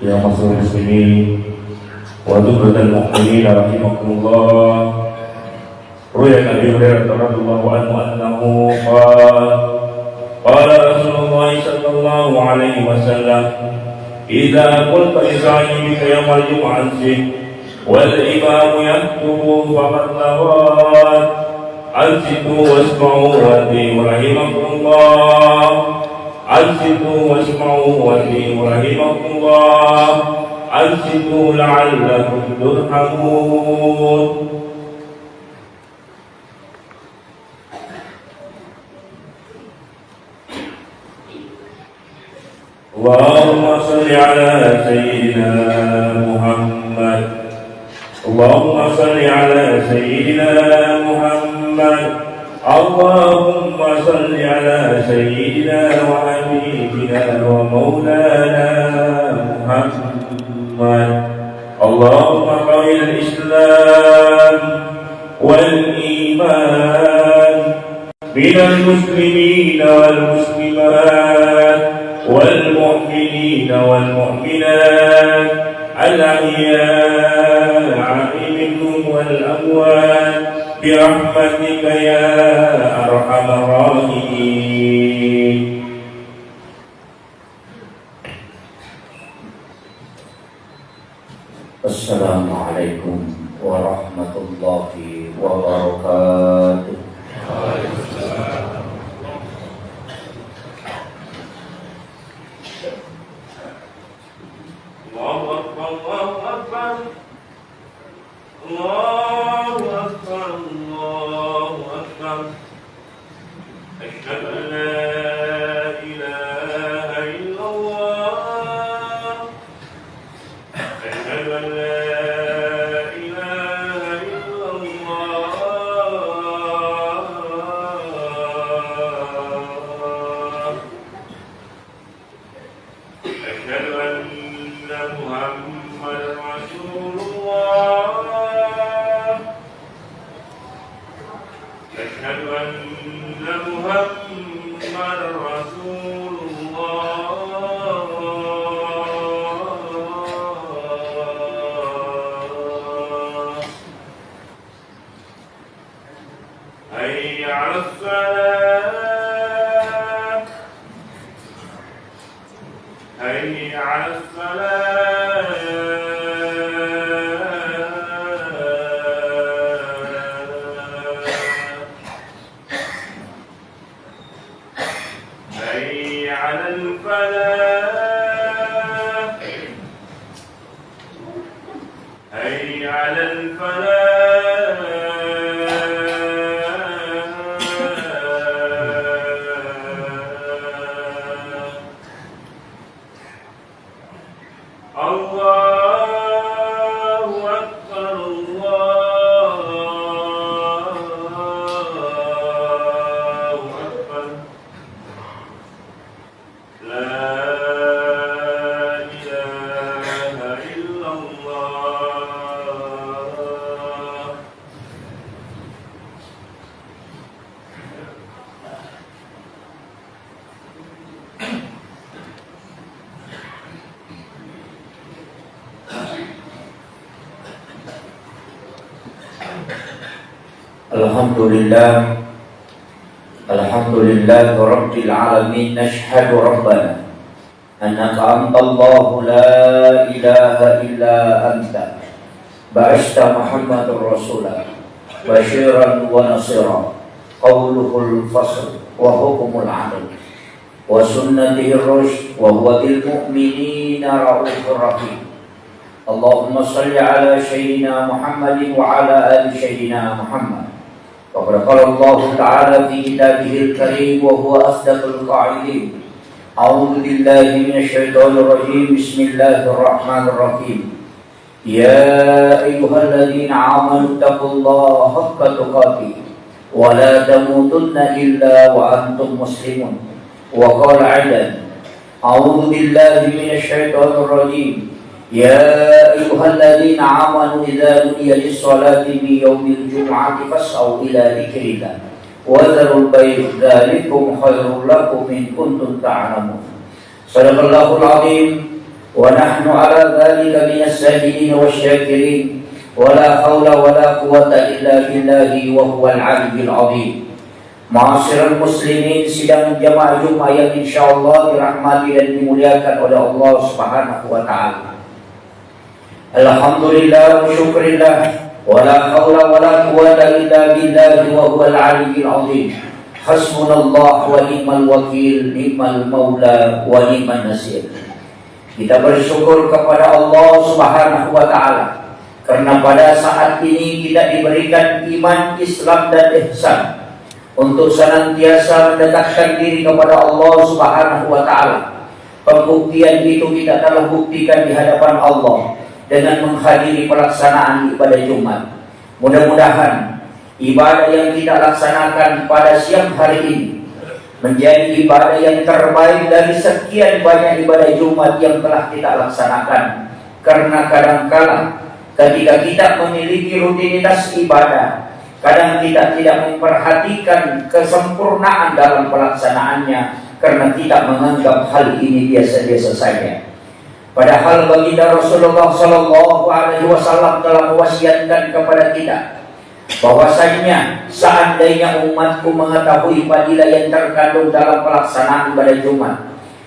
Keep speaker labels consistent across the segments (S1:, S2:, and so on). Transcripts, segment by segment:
S1: يا معشر المسلمين وجملة المؤمنين رحمكم الله. روي عن أبي هريرة رضي الله عنه أنه قال رسول الله صلى الله عليه وسلم: إذا قلت لصاحبك يوم الجمعة أنصت والإمام يخطب فقد لغت، أنصتوا واسمعوا وأطيعوا رحمكم الله، أنصتوا واسمعوا وأطيعوا رحمكم الله، أنصتوا لعلكم ترحمون. اللهم صل على سيدنا محمد، اللهم صل على سيدنا محمد، اللهم صل على سيدنا وحبيبنا ومولانا محمد. اللهم قوي الإسلام والإيمان من المسلمين والمسلمات والمؤمنين والمؤمنات الأحياء منهم والأموات برحمتك يا أرحم الراحمين.
S2: السلام عليكم ورحمة الله وبركاته.
S1: الله أكبر الله أكبر الله أكبر الله أكبر. أشهد أن لا إله إلا الله، أشهد أن لا إله إلا الله، أشهد أن محمد رسول الله، أشهد أن محمد رسول الله. حي على الصلاة، حي على الصلاة، حي على الفلاح، حي على الفلاح. الله أكبر الله أكبر. لا إله إلا الله.
S2: Alhamdulillah, alhamdulillah Rabbil alamin. Nashhadu rabbana annaka antallahu la ilaha illa anta ba'asta Muhammadur Rasulah basyiran wa nasira, qawluhul fasl wa hukumul adl wa sunnatihir rushd wa huwa bil mu'minina raufur rahim. Allahumma salli ala sayyidina Muhammadin wa ala ali sayyidina Muhammad. Faqad qala Allah Ta'ala fi kitabihil karim wa huwa asdaqul qa'ilin. A'udzu billahi minasy syaithanir rajim. Bismillahir rahmanir rahim. Ya ayyuhalladzina amanu taqullaha haqqa tuqatih wa la tamutunna illa wa antum muslimun. Wa qala 'aidan. A'udzu billahi minasy syaithanir rajim. يا أيها الذين آمنوا إذا نودي للصلاة من يوم الجمعة فاسعوا إلى ذكر الله وذروا البيع ذلكم خير لكم إن كنتم تعلمون. صدق الله العظيم ونحن على ذلك من الشاهدين والشاكرين ولا حول ولا قوة إلا بالله وهو العلي العظيم. Ma'asyiral muslimin, sidang jamaah Jumat yang insyaallah dirahmati dan dimuliakan oleh Allah Subhanahu wa taala. Alhamdulillah wa syukrillah wa la haula wa la quwwata illa billahi wa huwal aliyyil azim. Hasbunallah wa ni'mal wakil, ni'mal maula wa ni'man nasir. Kita bersyukur kepada Allah Subhanahu wa taala karena pada saat ini kita diberikan iman, Islam dan ihsan untuk senantiasa mendekatkan diri kepada Allah Subhanahu wa taala. Pembuktian itu kita telah buktikan di hadapan Allah dengan menghadiri pelaksanaan ibadah Jumat. Mudah-mudahan ibadah yang kita laksanakan pada siang hari ini menjadi ibadah yang terbaik dari sekian banyak ibadah Jumat yang telah kita laksanakan. Karena kadang-kala ketika kita memiliki rutinitas ibadah, kadang kita tidak memperhatikan kesempurnaan dalam pelaksanaannya karena kita menganggap hal ini biasa-biasa saja. Padahal baginda Rasulullah Sallallahu Alaihi Wasallam telah mewasiatkan kepada kita bahwasanya seandainya umatku mengetahui fadilah yang terkandung dalam pelaksanaan ibadah Jumat,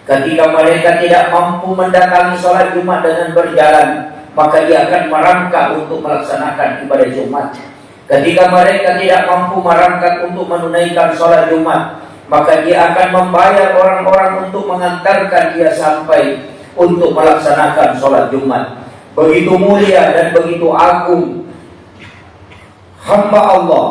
S2: ketika mereka tidak mampu mendatangi sholat Jumat dengan berjalan, maka dia akan merangkak untuk melaksanakan ibadah Jumat. Ketika mereka tidak mampu merangkak untuk menunaikan sholat Jumat, maka dia akan membayar orang-orang untuk mengantarkan dia sampai untuk melaksanakan sholat Jumat. Begitu mulia dan begitu agung hamba Allah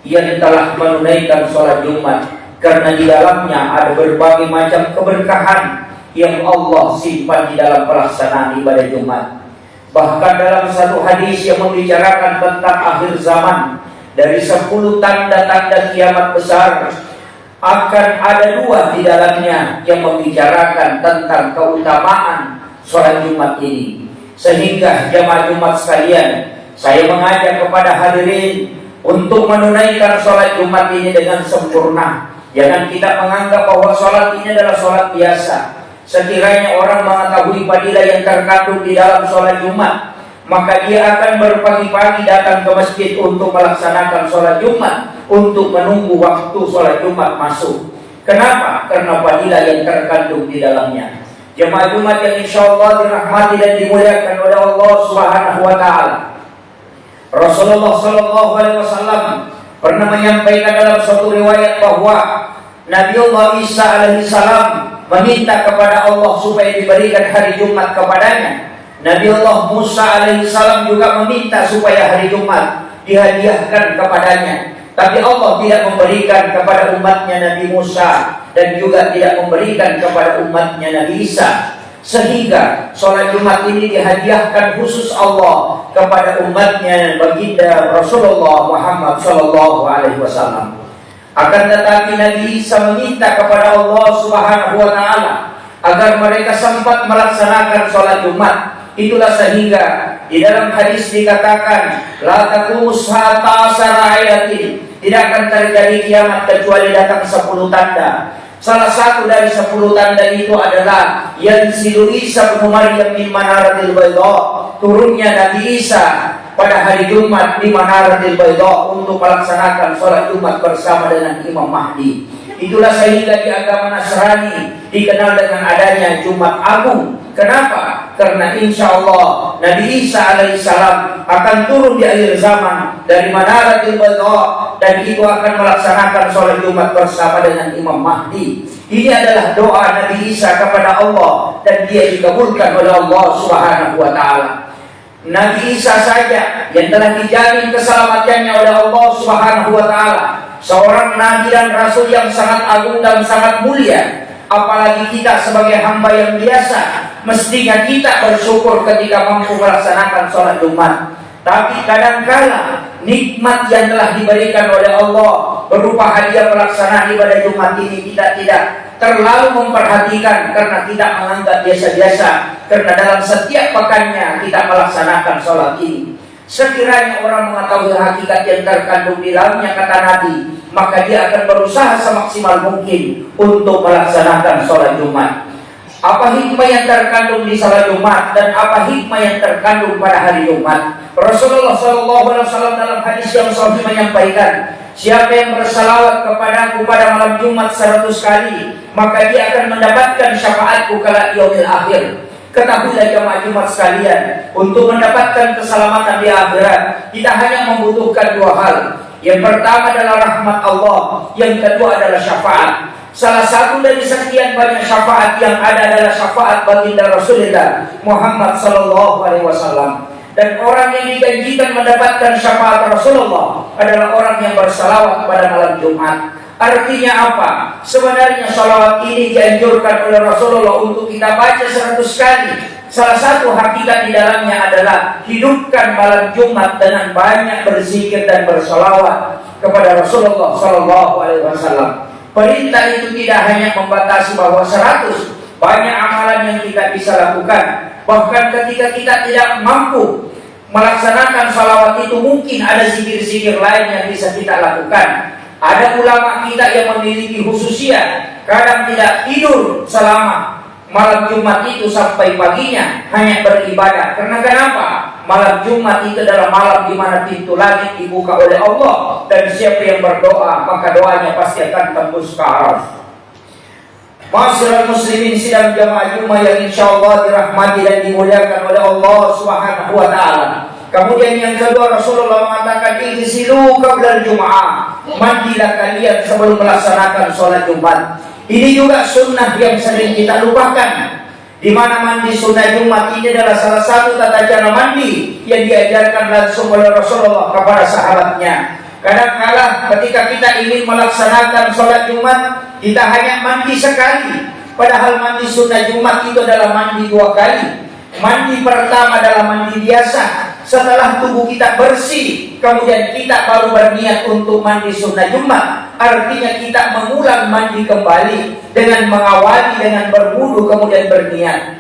S2: yang telah menunaikan sholat Jumat, karena di dalamnya ada berbagai macam keberkahan yang Allah simpan di dalam pelaksanaan ibadah Jumat. Bahkan dalam satu hadis yang membicarakan tentang akhir zaman, dari 10 tanda-tanda kiamat besar, akan ada 2 di dalamnya yang membicarakan tentang keutamaan sholat Jumat ini. Sehingga jamaah Jumat sekalian, saya mengajak kepada hadirin untuk menunaikan sholat Jumat ini dengan sempurna. Jangan kita menganggap bahwa sholat ini adalah sholat biasa. Sekiranya orang mengetahui fadilah yang terkandung di dalam sholat Jumat, maka dia akan berpagi-pagi datang ke masjid untuk melaksanakan sholat Jumat, untuk menunggu waktu sholat Jumat masuk. Kenapa? Karena fadilah yang terkandung di dalamnya. Jemaah Jumat yang insyaallah dirahmati dan dimuliakan oleh Allah Subhanahu wa taala. Rasulullah Sallallahu Alaihi Wasallam pernah menyampaikan dalam suatu riwayat bahwa Nabiullah Isa alaihi salam meminta kepada Allah supaya diberikan hari Jumat kepadanya. Nabiullah Musa alaihi salam juga meminta supaya hari Jumat dihadiahkan kepadanya. Tapi Allah tidak memberikan kepada umatnya Nabi Musa dan juga tidak memberikan kepada umatnya Nabi Isa. Sehingga sholat Jumat ini dihadiahkan khusus Allah kepada umatnya baginda Rasulullah Muhammad Sallallahu Alaihi Wasallam. Akan tetapi Nabi Isa meminta kepada Allah Subhanahu Wa Taala agar mereka sempat melaksanakan sholat Jumat. Itulah sehingga di dalam hadis dikatakan, la taqumus hatta sarayatin, tidak akan terjadi kiamat kecuali datang 10 tanda. Salah satu dari 10 tanda itu adalah yanzilu Isa bin Maryam min manaratil bayda, turunnya Nabi Isa pada hari Jumat di manaratil bayda untuk melaksanakan sholat Jumat bersama dengan Imam Mahdi. Itulah sehingga di agama Nasrani dikenal dengan adanya Jumat Agung. Kenapa? Karena insya Allah Nabi Isa alaihissalam akan turun di akhir zaman dari manaratil bayda, dan itu akan melaksanakan sholat Jumat bersama dengan Imam Mahdi. Ini adalah doa Nabi Isa kepada Allah dan dia dikabulkan oleh Allah Subhanahu wa taala. Nabi Isa saja yang telah dijamin keselamatannya oleh Allah Subhanahu wa taala, seorang nabi dan rasul yang sangat agung dan sangat mulia. Apalagi kita sebagai hamba yang biasa, mestinya kita bersyukur ketika mampu melaksanakan sholat Jumat. Tapi kadangkala nikmat yang telah diberikan oleh Allah berupa hadiah pelaksanaan ibadah Jumat ini kita tidak terlalu memperhatikan karena kita menganggap biasa-biasa. Karena dalam setiap pekannya kita melaksanakan sholat ini. Sekiranya orang mengetahui hakikat yang terkandung di dalamnya, kata Nabi, maka dia akan berusaha semaksimal mungkin untuk melaksanakan sholat Jumat. Apa hikmah yang terkandung di salat Jumat dan apa hikmah yang terkandung pada hari Jumat? Rasulullah SAW dalam hadis yang sahih menyampaikan, siapa yang bersalawat kepadaku pada malam Jumat 100 kali, maka dia akan mendapatkan syafaatku kala yaumil akhir. Ketahuilah jemaah Jumat sekalian, untuk mendapatkan keselamatan di akhirat, kita hanya membutuhkan dua hal. Yang pertama adalah rahmat Allah, yang kedua adalah syafaat. Salah satu dari sekian banyak syafaat yang ada adalah syafaat baginda Rasulullah Muhammad SAW. Dan orang yang dijanjikan mendapatkan syafaat Rasulullah adalah orang yang bersalawat pada malam Jumat. Artinya apa? Sebenarnya salawat ini dianjurkan oleh Rasulullah untuk kita baca 100 kali. Salah satu hakikat di dalamnya adalah hidupkan malam Jumat dengan banyak berzikir dan bersalawat kepada Rasulullah SAW. Perintah itu tidak hanya membatasi bahwa 100, banyak amalan yang kita bisa lakukan. Bahkan ketika kita tidak mampu melaksanakan salawat itu, mungkin ada zikir-zikir lain yang bisa kita lakukan. Ada ulama kita yang memiliki khususnya, kadang tidak tidur selama malam Jumat itu sampai paginya hanya beribadah. Karena kenapa? Malam Jumat itu adalah malam di mana pintu langit dibuka oleh Allah, dan siapa yang berdoa maka doanya pasti akan tembus ke arah. Masyarakat muslimin sidang jamaah Jumat yang insyaallah dirahmati dan dimuliakan oleh Allah Subhanahu wa taala. Kemudian yang kedua, Rasulullah mengatakan igsilu qabla Jum'ah, mandilah kalian sebelum melaksanakan sholat Jumat. Ini juga sunnah yang sering kita lupakan, di mana mandi sunnah Jumat ini adalah salah satu tata cara mandi yang diajarkan langsung oleh Rasulullah kepada sahabatnya. Kadang-kala ketika kita ingin melaksanakan sholat Jumat, kita hanya mandi sekali, padahal mandi sunnah Jumat itu adalah mandi 2 kali. Mandi pertama adalah mandi biasa, setelah tubuh kita bersih, kemudian kita baru berniat untuk mandi sunnah Jumat. Artinya kita mengulang mandi kembali dengan mengawali dengan berwudu kemudian berniat.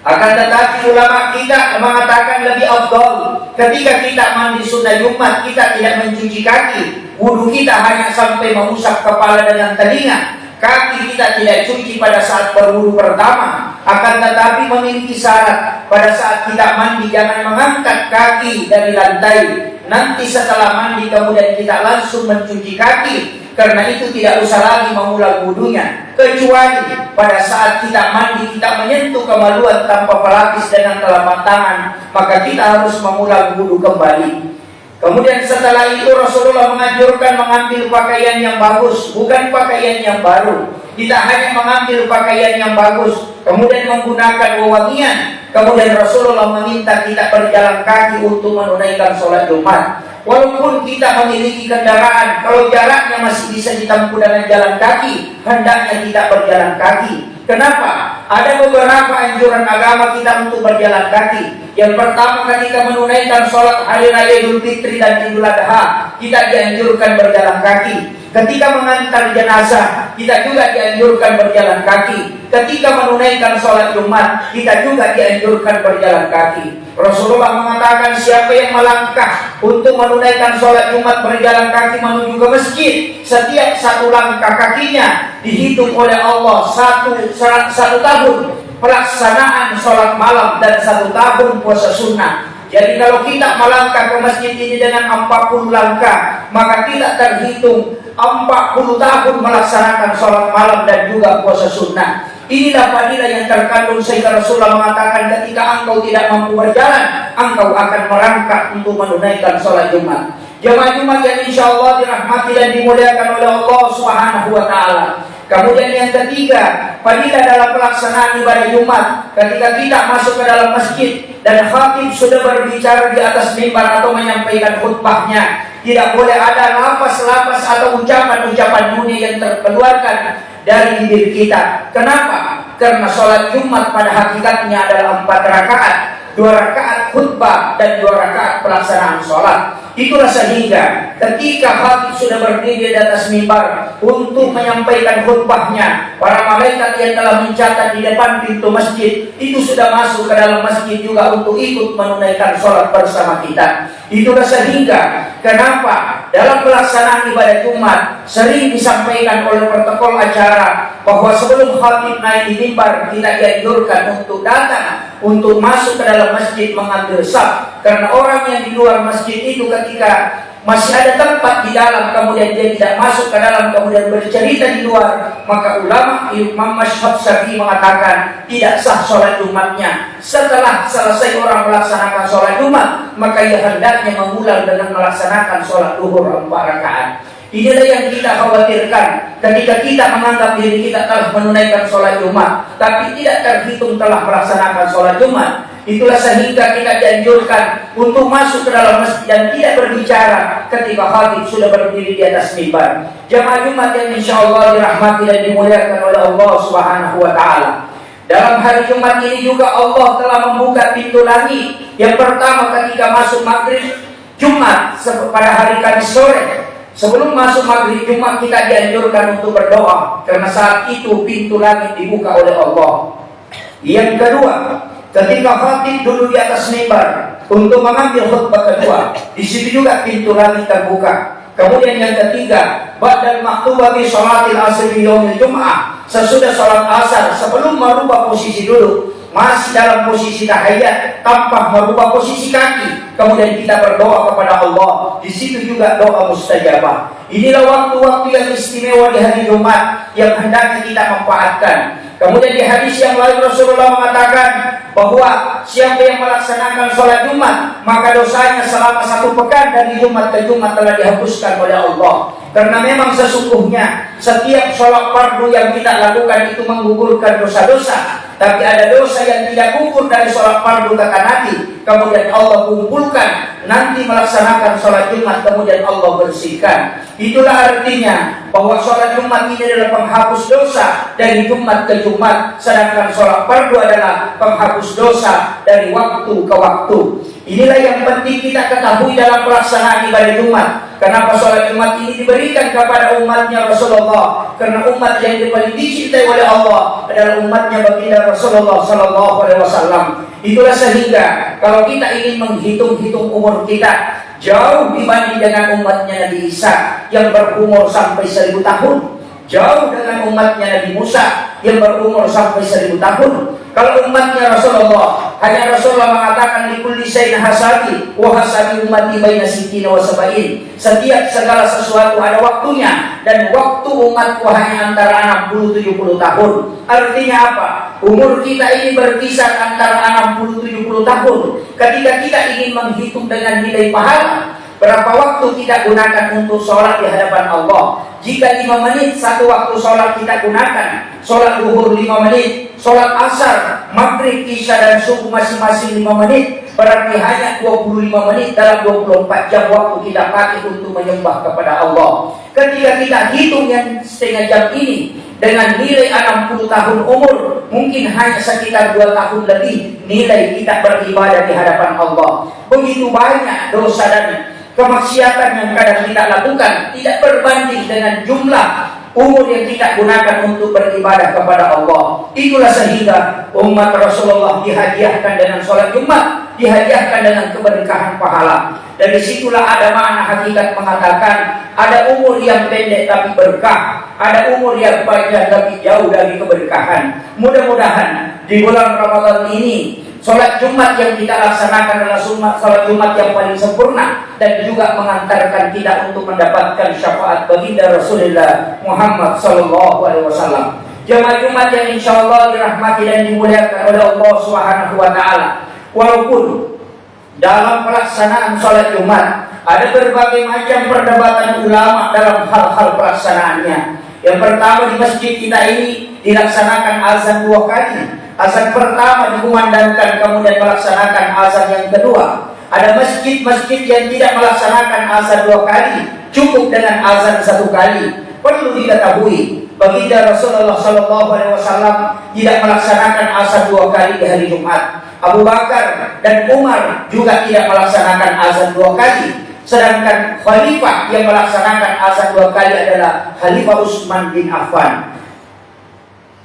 S2: Akan tetapi ulama kita mengatakan lebih afdal ketika kita mandi sunnah Jumat, kita tidak mencuci kaki. Wudu kita hanya sampai mengusap kepala dengan telinga. Kaki kita tidak cuci pada saat berwudu pertama. Akan tetapi memiliki syarat, pada saat kita mandi jangan mengangkat kaki dari lantai. Nanti setelah mandi kemudian kita langsung mencuci kaki, karena itu tidak usah lagi mengulang wudunya. Kecuali pada saat kita mandi kita menyentuh kemaluan tanpa pelapis dengan telapak tangan, maka kita harus mengulang wudu kembali. Kemudian setelah itu Rasulullah menganjurkan mengambil pakaian yang bagus, bukan pakaian yang baru. Kita hanya mengambil pakaian yang bagus, kemudian menggunakan wewangian. Kemudian Rasulullah meminta kita berjalan kaki untuk menunaikan sholat Jumat. Walaupun kita memiliki kendaraan, kalau jaraknya masih bisa ditempuh dengan jalan kaki, hendaknya kita berjalan kaki. Kenapa? Ada beberapa anjuran agama kita untuk berjalan kaki. Yang pertama, ketika menunaikan sholat hari raya Idul Fitri dan Idul Adha, kita dianjurkan berjalan kaki. Ketika mengantar jenazah, kita juga dianjurkan berjalan kaki. Ketika menunaikan sholat Jumat, kita juga dianjurkan berjalan kaki. Rasulullah mengatakan siapa yang melangkah untuk menunaikan sholat Jumat berjalan kaki menuju ke masjid, setiap satu langkah kakinya dihitung oleh Allah satu tahun pelaksanaan sholat malam dan 1 tahun puasa sunnah. Jadi kalau kita melangkah ke masjid ini dengan 40 langkah, maka kita terhitung 40 tahun melaksanakan sholat malam dan juga puasa sunnah. Inilah fadilah yang terkandung sehingga Rasulullah mengatakan ketika engkau tidak mampu berjalan, engkau akan merangkak untuk menunaikan sholat Jumat. Jemaah Jumat yang insya Allah dirahmati dan dimuliakan oleh Allah Subhanahu wa taala. Kemudian yang ketiga, fadilah dalam pelaksanaan ibadah Jumat. Ketika kita masuk ke dalam masjid dan khatib sudah berbicara di atas mimbar atau menyampaikan khutbahnya, tidak boleh ada lapas-lapas atau ucapan-ucapan dunia yang terkeluarkan dari bibir kita. Kenapa? Karena sholat Jumat pada hakikatnya adalah 4 rakaat, 2 rakaat khutbah dan 2 rakaat pelaksanaan sholat. Itulah sehingga ketika khatib sudah berdiri di atas mimbar untuk menyampaikan khutbahnya, para malaikat yang telah mencatat di depan pintu masjid itu sudah masuk ke dalam masjid juga untuk ikut menunaikan sholat bersama kita. Itulah sehingga kenapa dalam pelaksanaan ibadah Jumat sering disampaikan oleh protokol acara bahwa sebelum khatib naik di mimbar kita dianjurkan untuk datang untuk masuk ke dalam masjid mengambil saf, karena orang yang di luar masjid itu ketika masih ada tempat di dalam kemudian dia tidak masuk ke dalam kemudian bercerita di luar, maka ulama Imam Mazhab Syafi'i mengatakan tidak sah sholat Jumatnya. Setelah selesai orang melaksanakan sholat Jumat, maka ia hendaknya mengulang dengan melaksanakan sholat duhur 4 rakaat. Inilah yang kita khawatirkan ketika kita menganggap diri kita telah menunaikan sholat Jumat, tapi tidak terhitung telah melaksanakan sholat Jumat. Itulah sehingga kita dianjurkan untuk masuk ke dalam masjid dan tidak berbicara ketika khatib sudah berdiri di atas mimbar. Jamaah Jumat yang insya Allah dirahmati dan dimuliakan oleh Allah Subhanahu wa Ta'ala. Dalam hari Jumat ini juga Allah telah membuka pintu langit. Yang pertama ketika masuk maghrib Jumat pada hari Kamis sore. Sebelum masuk maghrib Jumat kita dianjurkan untuk berdoa, karena saat itu pintu langit dibuka oleh Allah. Yang kedua, ketika khatib duduk di atas mimbar untuk mengambil khutbah kedua, di situ juga pintu langit terbuka. Kemudian yang ketiga, ba'dal maktubah bi sholatil asr yaumil jum'ah, sesudah sholat asar sebelum merubah posisi duduk, masih dalam posisi tahiyat tanpa merubah posisi kaki, kemudian kita berdoa kepada Allah. Di situ juga doa mustajabah. Inilah waktu-waktu yang istimewa di hari Jumat yang hendaknya kita manfaatkan. Kemudian di hadis yang lain Rasulullah mengatakan bahwa siapa yang melaksanakan sholat Jumat, maka dosanya selama 1 pekan dari Jumat ke Jumat telah dihapuskan oleh Allah. Karena memang sesungguhnya setiap sholat fardu yang kita lakukan itu menggugurkan dosa-dosa. Tapi ada dosa yang tidak gugur dari sholat fardu kata Nabi, kemudian Allah kumpulkan nanti melaksanakan sholat Jumat, kemudian Allah bersihkan. Itulah artinya bahwa sholat Jumat ini adalah penghapus dosa dari Jumat ke Jumat, sedangkan sholat fardu adalah penghapus dosa dari waktu ke waktu. Inilah yang penting kita ketahui dalam pelaksanaan ibadah Jumat. Kenapa sholat Jumat ini diberikan kepada umatnya Rasulullah? Karena umat yang paling dicintai oleh Allah adalah umatnya baginda Rasulullah Sallallahu Alaihi Wasallam. Itulah sehingga kalau kita ingin menghitung-hitung umur kita jauh dibanding dengan umatnya Nabi Isa yang berumur sampai 1000 tahun, jauh dengan umatnya Nabi Musa yang berumur sampai 1000 tahun. Kalau umatnya Rasulullah, hanya Rasulullah mengatakan likulli syai'in hasabi wa hasabi ummati baina sittina wa sab'in. Setiap segala sesuatu ada waktunya, dan waktu umatku hanya antara 60-70 tahun. Artinya apa? Umur kita ini berkisar antara 60-70 tahun. Ketika kita ingin menghitung dengan nilai pahala, berapa waktu kita gunakan untuk sholat di hadapan Allah? Jika 5 menit satu waktu sholat kita gunakan, sholat duhur 5 menit, sholat asar, maghrib, isya dan subuh masing-masing 5 menit, berarti hanya 25 menit dalam 24 jam waktu kita pakai untuk menyembah kepada Allah. Ketika kita hitung yang setengah jam ini dengan nilai 60 tahun umur, mungkin hanya sekitar 2 tahun lebih nilai kita beribadah di hadapan Allah. Begitu banyak dosa dan kemaksiatan yang kadang kita lakukan tidak berbanding dengan jumlah umur yang kita gunakan untuk beribadah kepada Allah. Itulah sehingga umat Rasulullah dihadiahkan dengan sholat Jumat, dihadiahkan dengan keberkahan pahala. Dari situlah ada makna hakikat mengatakan ada umur yang pendek tapi berkah, ada umur yang panjang tapi jauh dari keberkahan. Mudah-mudahan di bulan Ramadan ini sholat Jumat yang kita laksanakan adalah sholat Jumat yang paling sempurna dan juga mengantarkan kita untuk mendapatkan syafaat baginda Rasulullah Muhammad Sallallahu Alaihi Wasallam. Jamaah Jumat yang insya Allah dirahmati dan dimuliakan oleh Allah Subhanahu Wa Taala. Walaupun dalam pelaksanaan sholat Jumat ada berbagai macam perdebatan ulama dalam hal-hal pelaksanaannya. Yang pertama, di masjid kita ini dilaksanakan azan 2 kali. Azan pertama dikumandangkan, kemudian melaksanakan azan yang kedua. Ada masjid-masjid yang tidak melaksanakan azan 2 kali, cukup dengan azan 1 kali. Perlu diketahui, baginda Rasulullah SAW tidak melaksanakan azan 2 kali di hari Jumat. Abu Bakar dan Umar juga tidak melaksanakan azan 2 kali. Sedangkan khalifah yang melaksanakan azan 2 kali adalah Khalifah Utsman bin Affan.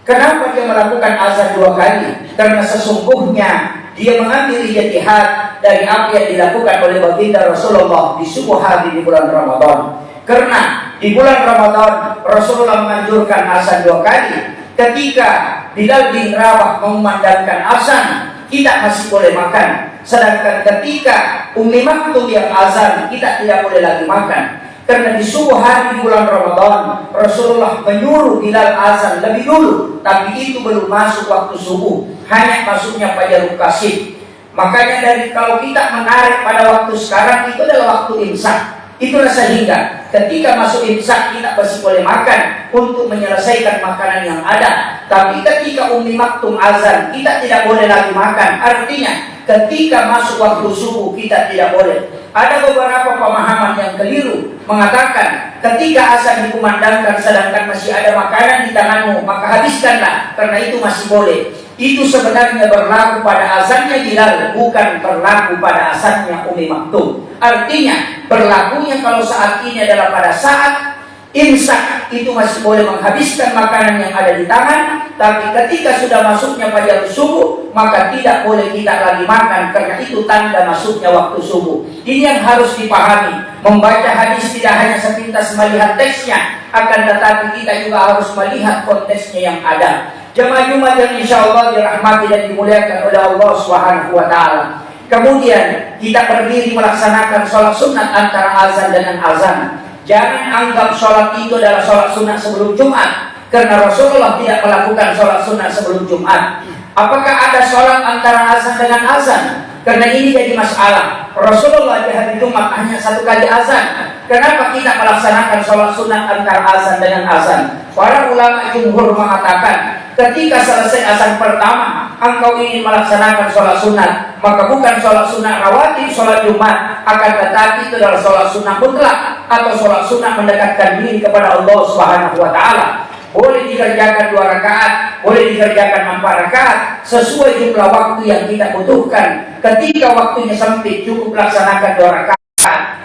S2: Kenapa dia melakukan azan 2 kali? Karena sesungguhnya dia mengambil ijtihad dari apa yang dilakukan oleh baginda Rasulullah di subuh hari di bulan Ramadan. Karena di bulan Ramadan Rasulullah menganjurkan azan 2 kali. Ketika Bilal bin Rabah memandangkan azan, kita masih boleh makan. Sedangkan ketika Ummi Maktum yang azan, kita tidak boleh lagi makan. Karena di subuh hari di bulan Ramadan Rasulullah menyuruh Bilal azan lebih dulu, tapi itu belum masuk waktu subuh, hanya masuknya fajar kasih. Makanya dari kalau kita menarik pada waktu sekarang itu adalah waktu imsak. Itulah sehingga ketika masuk imsak kita masih boleh makan untuk menyelesaikan makanan yang ada. Tapi ketika Ummi Maktum azan, kita tidak boleh lagi makan. Artinya ketika masuk waktu subuh kita tidak boleh. Ada beberapa pemahaman yang keliru mengatakan ketika azan dikumandangkan sedangkan masih ada makanan di tanganmu, maka habiskanlah, karena itu masih boleh. Itu sebenarnya berlaku pada azannya Bilal, bukan berlaku pada azannya Ummi Maktum. Artinya berlakunya kalau saat ini adalah pada saat imsak, itu masih boleh menghabiskan makanan yang ada di tangan. Tapi ketika sudah masuknya fajar subuh, maka tidak boleh kita lagi makan, karena itu tanda masuknya waktu subuh. Ini yang harus dipahami. Membaca hadis tidak hanya sepintas melihat teksnya, akan tetapi kita juga harus melihat konteksnya yang ada. Jemaah Jumat yang insya Allah dirahmati dan dimuliakan oleh Allah Subhanahu wa Ta'ala. Kemudian kita berdiri melaksanakan sholat sunat antara azan dengan azan. Jangan anggap sholat itu adalah sholat sunat sebelum Jumat, karena Rasulullah tidak melakukan sholat sunat sebelum Jumat. Apakah ada sholat antara azan dengan azan? Karena ini jadi masalah. Rasulullah di hari Jumat hanya 1 kali azan. Kenapa kita melaksanakan sholat sunat antara azan dengan azan? Para ulama jumhur mengatakan ketika selesai azan pertama engkau ingin melaksanakan sholat sunat, maka bukan sholat sunat rawatib sholat Jumat, akan tetapi itu adalah sholat sunat mutlak atau sholat sunat mendekatkan diri kepada Allah Subhanahu wa Ta'ala. Boleh dikerjakan 2 rakaat, boleh dikerjakan 4 rakaat, sesuai jumlah waktu yang kita butuhkan. Ketika waktunya sempit, cukup laksanakan 2 rakaat.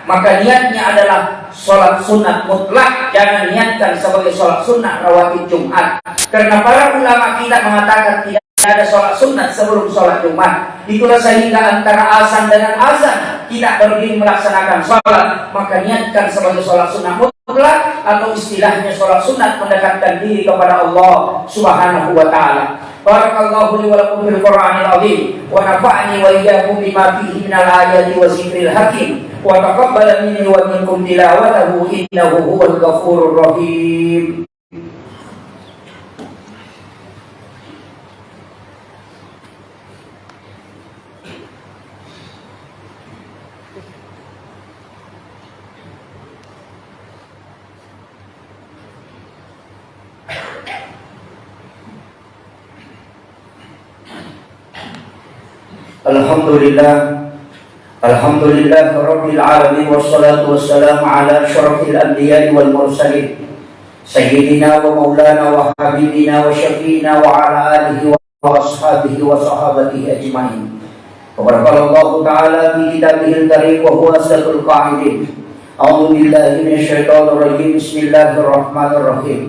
S2: Maka niatnya adalah sholat sunat mutlak, jangan niatkan sebagai sholat sunat rawatib Jumat. Karena para ulama kita mengatakan tidak ada sholat sunat sebelum sholat Jumat. Itulah sehingga antara azan dengan azan kita berdiri melaksanakan sholat, maka niatkan sebagai sholat sunat mutlak, atau istilahnya sholat sunat mendekatkan diri kepada Allah Subhanahu wa Ta'ala. Barakallahu li wa lakum fil Qur'anil azim, wa nafa'ani wa iyyakum bima fihi minal ayati wa zikril hakim, wa taqabbal minni wa minkum tilawatahu innahu huwal ghafurur rahim. Alhamdulillah Rabbil Alamin, wassalatu wassalamu ala asyrafil anbiya'i wal mursalin Sayyidina wa maulana wa habibina wa syafi'ina wa ala alihi wa ashabihi wa sahabatihi ajma'in. Qala Allah Ta'ala fi kitabihil karim wa huwa asdaqul qa'ilin. A'udzu billahi minasyaitonir rajim. Bismillahirrahmanirrahim.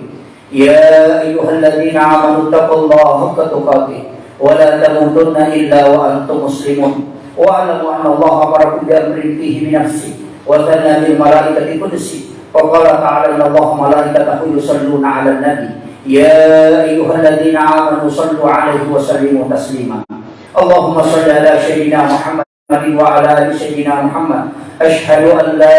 S2: Ya ayyuhalladzina amanu taqullaha haqqa tuqatih wa la tamutunna illa wa antum muslimun. Wa'alamu anna Allah amarakum bi amrin fihi min nafsi wa thanna bil malaikati qudsi. Wa qala ta'ala inna Allah malaikatahu yusalluna 'alan nabi ya ayyuhalladzina amanu sallu 'alaihi wa sallimu taslima. Allahumma shalli ala sayyidina Muhammad wa ala ali sayyidina Muhammad. Ashhadu an la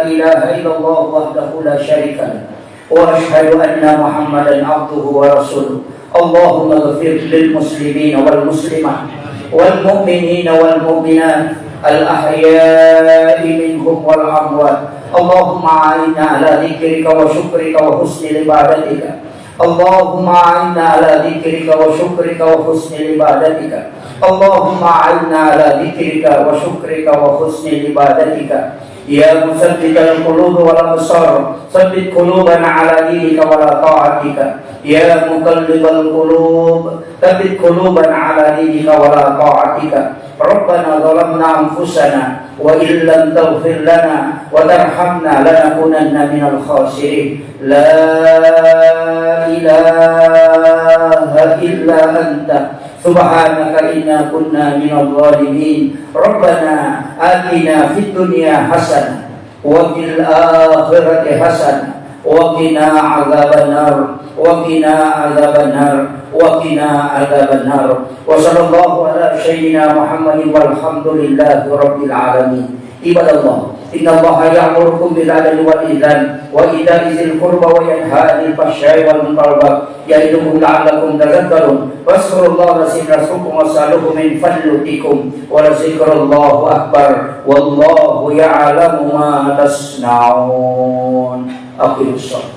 S2: ilaha illallah wahdahu la syarika lahu wa ashhadu anna Muhammadan 'abduhu wa rasuluh. Allahumma ighfir lil muslimin wal muslimat wal mu'minina wal mu'minat al ahya'i minhum wal amwat. Allahumma a'inna ala dzikrika wa syukrika wa husni ibadatika. Allahumma a'inna ala dzikrika wa syukrika wa husni ibadatika. Allahumma a'inna ala dzikrika wa syukrika wa husni ibadatika. Ya musabbital qulub wal absar, tsabbit qulubana ala dinika wa la ta'atika. Ya muqallibal qulub tsabbit qulubana ala dinika wa la ta'atika. Rabbana zalamna anfusana wa illam taghfir lana wa tarhamna lanakunanna minal khasirin. La ilaha illa anta subhanaka inna kunna minadh dhalimin. Rabbana atina fid dunya hasanah wa fil akhirati hasanah wa qina adzabannar wa qina adzabannar wa qina adzabannar. Wa sallallahu ala sayyidina Muhammadin walhamdulillahi rabbil alamin. Ibadallah, inna Allaha ya'murukum bil 'adli wal ihsan wa ita'i dzil qurba wa yanha 'anil fahsya'i wal munkar ya'idukum la'allakum tadhakkarun. Waskurullaha yazkurkum was'aluhu min fadlikum wa lazikrullahi akbar wallahu ya'lamu ma tasna'un. Aqim shalah.